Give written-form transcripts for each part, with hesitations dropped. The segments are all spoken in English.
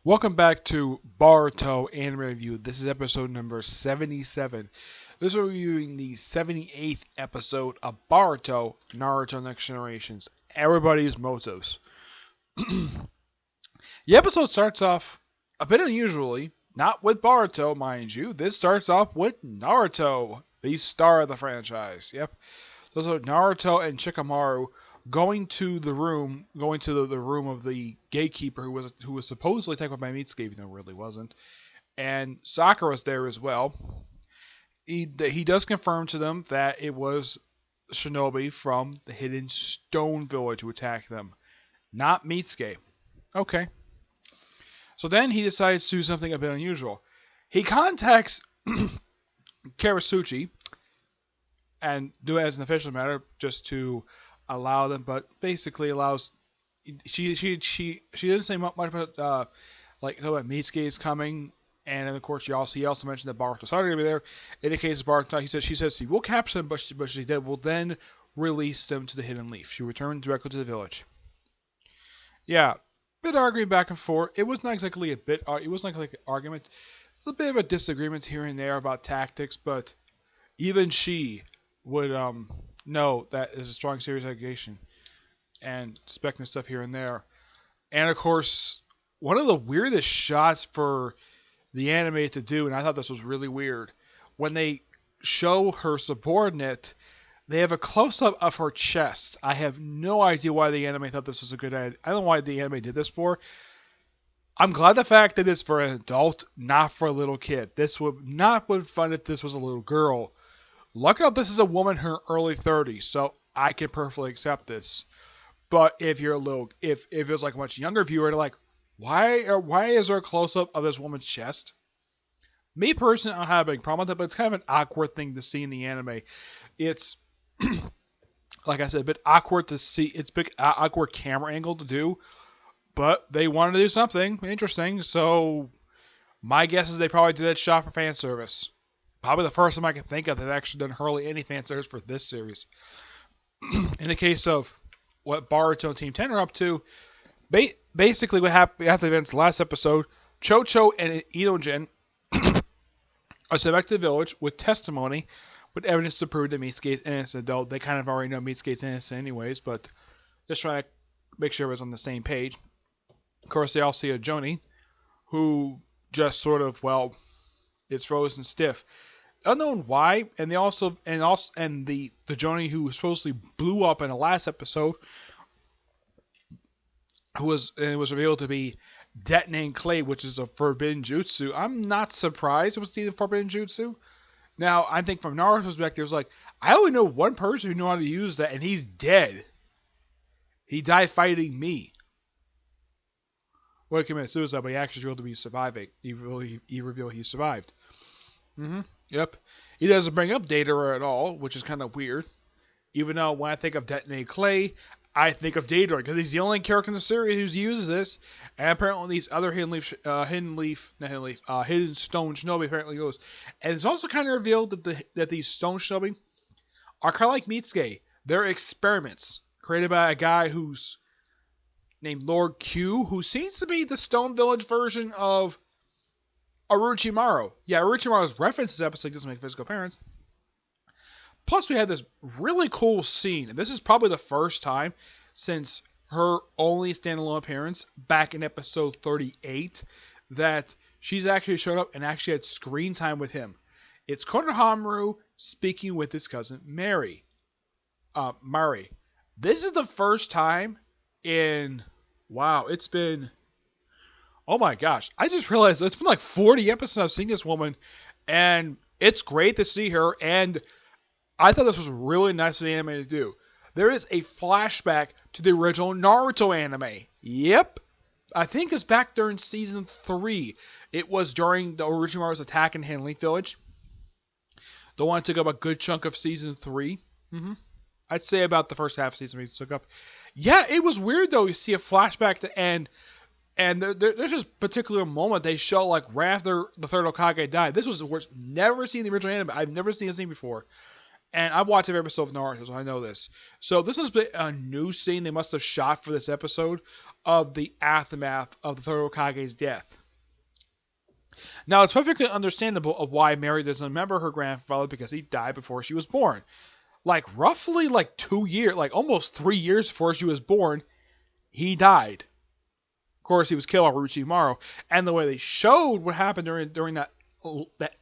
Welcome back to Boruto Anime Review. This is episode number 77. This is reviewing the 78th episode of Boruto, Naruto Next Generations. Everybody's motives. The episode starts off a bit unusually, not with Boruto, mind you. This starts off with Naruto, the star of the franchise. Yep. So Naruto and Shikamaru going to the room of the gatekeeper who was supposedly taken by Mitsuki, even though it really wasn't. And Sakura's there as well. He does confirm to them that it was Shinobi from the Hidden Stone Village who attacked them, not Mitsuki. Okay. So then he decides to do something a bit unusual. He contacts Karasuchi and do it as an official matter just to allow them, but basically allows. She doesn't say much about like Mitsuki is coming, and then of course he also mentioned that Barato's going to be there. In the case of Barato, she says he will capture them, but she will then release them to the Hidden Leaf. She returned directly to the village. Yeah, bit arguing back and forth. It was not exactly a bit. It wasn't like an argument. It was a bit of a disagreement here and there about tactics, but even she would know that is a strong serious allegation and speculating stuff here and there. And of course, one of the weirdest shots for the anime to do, and I thought this was really weird, when they show her subordinate, they have a close up of her chest. I have no idea why the anime thought this was a good idea. I don't know why the anime did this for. I'm glad the fact that it's for an adult, not for a little kid. This would not been fun if this was a little girl. Lucky enough, this is a woman in her early 30s, so I can perfectly accept this. But if you're a little, if it was like a much younger viewer, they're like, why is there a close up of this woman's chest? Me personally, I don't have a big problem with that, but it's kind of an awkward thing to see in the anime. It's like I said, a bit awkward to see. It's a big awkward camera angle to do, but they wanted to do something interesting, so my guess is they probably did that shot for fan service. Probably the first time I can think of that actually done hardly any fan service for this series. In the case of what Boruto and Team 10 are up to, basically what happened after the events last episode, Chocho and Idojin are sent back to the village with testimony, with evidence to prove that Mitsuki is innocent, though they kind of already know Mitsuki is innocent anyways, but just trying to make sure everyone's on the same page. Of course, they all see a Joni, who just sort of, well, is frozen stiff. Unknown why, and the Joni who supposedly blew up in the last episode, was revealed to be detonating clay, which is a forbidden jutsu. I'm not surprised it was the forbidden jutsu. Now, I think from Naruto's perspective, it's like, I only know one person who knew how to use that, and he's dead. He died fighting me. Well, he committed suicide, but he actually revealed to be surviving. He revealed he survived. Yep. He doesn't bring up Datara at all, which is kind of weird. Even though when I think of Detonated Clay, I think of Datara because he's the only character in the series who uses this, and apparently these other Hidden Stone Shinobi apparently goes. And it's also kind of revealed that these Stone Shinobi are kind of like Mitsuki. They're experiments created by a guy who's named Lord Q, who seems to be the Stone Village version of Orochimaru. Yeah, Orochimaru's reference this episode doesn't make physical appearance. Plus, we had this really cool scene, and this is probably the first time since her only standalone appearance back in episode 38 that she's actually showed up and actually had screen time with him. It's Konohamaru speaking with his cousin Mari. This is the first time in, wow, it's been, oh my gosh, I just realized it's been like 40 episodes I've seen this woman, and it's great to see her, and I thought this was really nice for the anime to do. There is a flashback to the original Naruto anime. Yep. I think it's back during season 3. It was during the Orochimaru's attack in Hidden Leaf Village. The one that took up a good chunk of season 3. I'd say about the first half of season 3 took up. Yeah, it was weird though. You see a flashback to end, and there's this particular moment they show like right after the third Hokage died. This was the worst. Never seen the original anime. I've never seen a scene before. And I watched every episode of Naruto, so I know this. So this was a new scene they must have shot for this episode of the aftermath of the third Hokage's death. Now, it's perfectly understandable of why Mary doesn't remember her grandfather because he died before she was born. Like, roughly, 2 years, almost 3 years before she was born, he died. Of course, he was killed by Orochimaru. And the way they showed what happened during that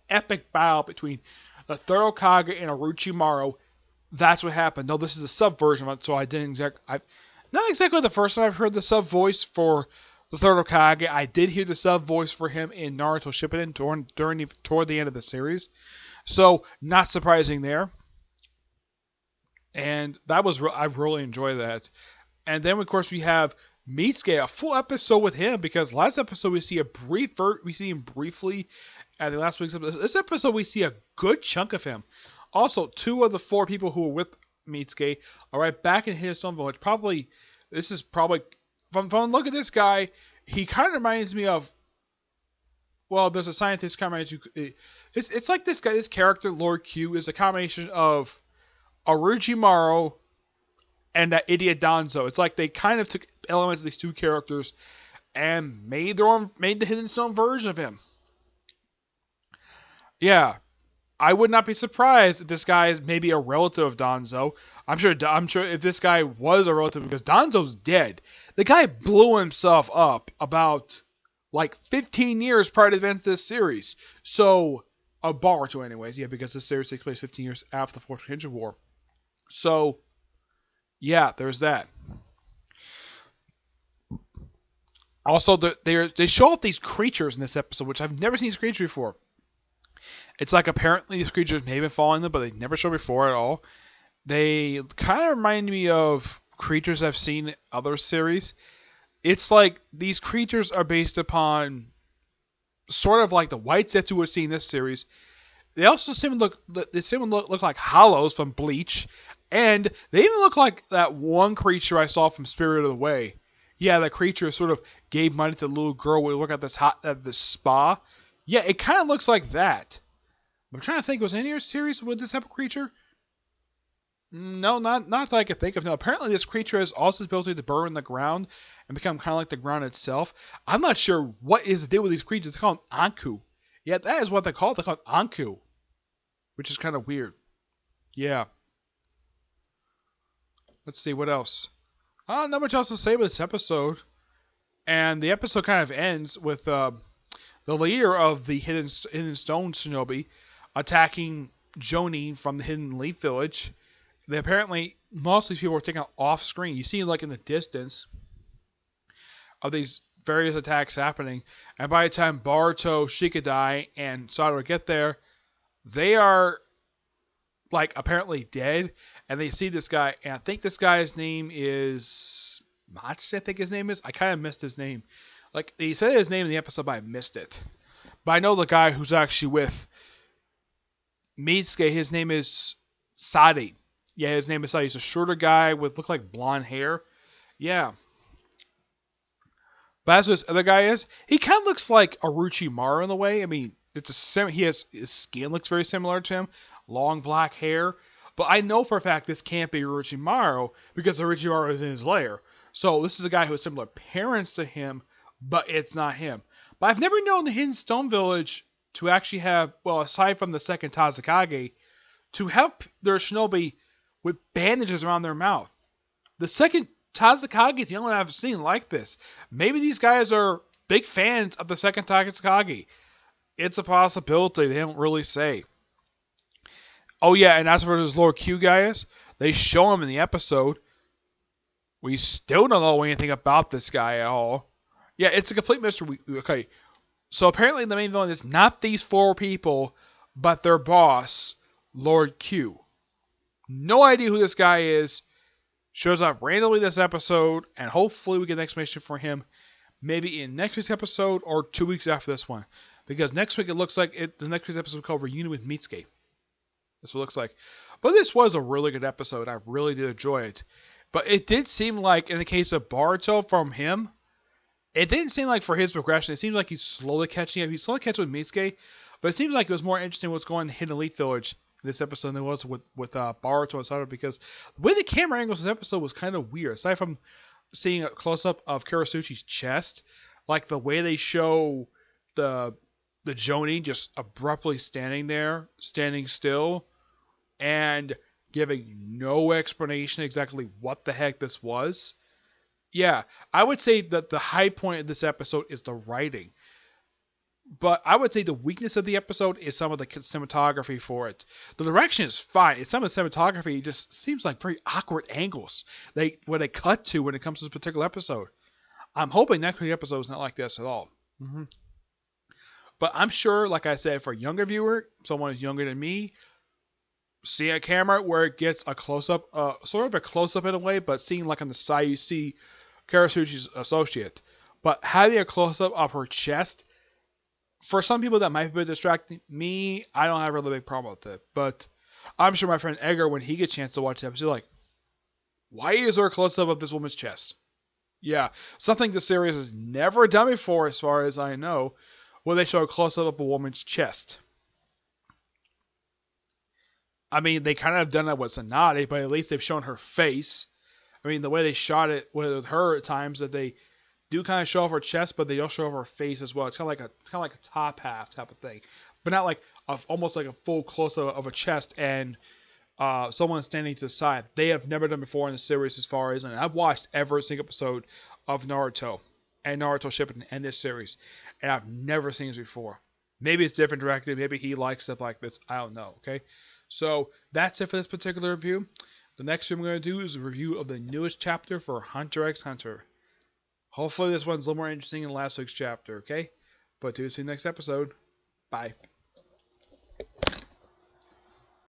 epic battle between the third Hokage and Orochimaru, that's what happened. No, this is a sub version of it, so I didn't exactly... Not exactly the first time I've heard the sub voice for the third Hokage. I did hear the sub voice for him in Naruto Shippuden toward the end of the series. So, not surprising there. And that was I really enjoyed that. And then of course we have Mitsuki, a full episode with him because last episode we see him briefly at the last week's episode. This episode we see a good chunk of him. Also, 2 of the 4 people who were with Mitsuki are right back in his own village. This is probably from look at this guy, he kind of reminds me of. Well, there's a scientist kind of reminds you. It's like this guy, this character Lord Q is a combination of Orochimaru and that idiot Danzo. It's like they kind of took elements of these 2 characters and made the Hidden Stone version of him. Yeah, I would not be surprised if this guy is maybe a relative of Danzo. I'm sure if this guy was a relative, because Danzo's dead. The guy blew himself up about 15 years prior to the events of this series. So, Boruto anyways, yeah, because this series takes place 15 years after the Fourth Ninja War. So, yeah, there's that. Also, they show off these creatures in this episode, which I've never seen these creatures before. It's like apparently these creatures may have been following them, but they never showed before at all. They kind of remind me of creatures I've seen in other series. It's like these creatures are based upon sort of like the white Zetsu we're seeing in this series. They also seem to look like hollows from Bleach. And they even look like that one creature I saw from Spirit of the Way. Yeah, that creature sort of gave money to the little girl when we look at this spa. Yeah, it kind of looks like that. I'm trying to think, was any other series with this type of creature? No, not that I could think of. No, apparently this creature has also the ability to burrow in the ground and become kind of like the ground itself. I'm not sure what is the deal with these creatures. They call them Anku. Yeah, that is what they call it. They call it Anku. Which is kind of weird. Yeah. Let's see, what else? Not much else to say about this episode. And the episode kind of ends with the leader of the Hidden Stone Shinobi attacking Jonin from the Hidden Leaf Village. Apparently, most of these people were taken off screen. You see, in the distance of these various attacks happening. And by the time Boruto, Shikadai, and Sadaru get there, they are, apparently dead. And they see this guy, and I think this guy's name is Mach, I think his name is. I kind of missed his name. He said his name in the episode, but I missed it. But I know the guy who's actually with Mitsuki, his name is Sadi. Yeah, his name is Sadi. He's a shorter guy with, look like blonde hair. Yeah. But as this other guy is, he kind of looks like Orochimaru in a way. I mean, his skin looks very similar to him. Long black hair. But I know for a fact this can't be Orochimaru because Orochimaru is in his lair. So this is a guy who has similar parents to him, but it's not him. But I've never known the Hidden Stone Village to actually have, well, aside from the second Tazakage, to have their shinobi with bandages around their mouth. The second Tazakage is the only one I've seen like this. Maybe these guys are big fans of the second Tazakage. It's a possibility. They don't really say. Oh yeah, and as for this Lord Q guys, they show him in the episode. We still don't know anything about this guy at all. Yeah, it's a complete mystery. Okay, so apparently the main villain is not these 4 people, but their boss, Lord Q. No idea who this guy is. Shows up randomly this episode, and hopefully we get an explanation for him maybe in next week's episode or 2 weeks after this one. Because next week it looks like the next week's episode will called Reunion with Mitsuki. That's what it looks like. But this was a really good episode. I really did enjoy it. But it did seem like, in the case of Boruto from him, it didn't seem like for his progression. It seems like he's slowly catching up. He's slowly catching up with Mitsuki. But it seems like it was more interesting what's going on in the Hidden Elite Village this episode than it was with Boruto and Naruto, because the way the camera angles this episode was kind of weird. Aside from seeing a close up of Kurasuchi's chest, like the way they show the Jonin just abruptly standing there, standing still, and giving no explanation exactly what the heck this was. Yeah, I would say that the high point of this episode is the writing. But I would say the weakness of the episode is some of the cinematography for it. The direction is fine. It's some of the cinematography just seems like very awkward angles where they cut to when it comes to this particular episode. I'm hoping next week's episode is not like this at all. But I'm sure, like I said, for a younger viewer, someone who's younger than me, seeing a camera where it gets a close-up, sort of a close-up in a way, but seeing like on the side you see Karasuchi's associate. But having a close-up of her chest, for some people that might be distracting. Me, I don't have a really big problem with it. But I'm sure my friend Edgar, when he gets a chance to watch the episode, like, why is there a close-up of this woman's chest? Yeah, something the series has never done before, as far as I know, where they show a close-up of a woman's chest. I mean, they kind of have done that with Tsunade, but at least they've shown her face. I mean, the way they shot it with her at times, that they do kind of show off her chest, but they don't show off her face as well. It's kind of like a top half type of thing, but not like almost like a full close-up of a chest and someone standing to the side. They have never done before in the series, as far as, and I've watched every single episode of Naruto and Naruto Shippuden and this series, and I've never seen this before. Maybe it's different directed. Maybe he likes stuff like this. I don't know. Okay, so that's it for this particular review. The next thing I'm going to do is a review of the newest chapter for Hunter x Hunter. Hopefully this one's a little more interesting than last week's chapter. Okay, but see you next episode. Bye.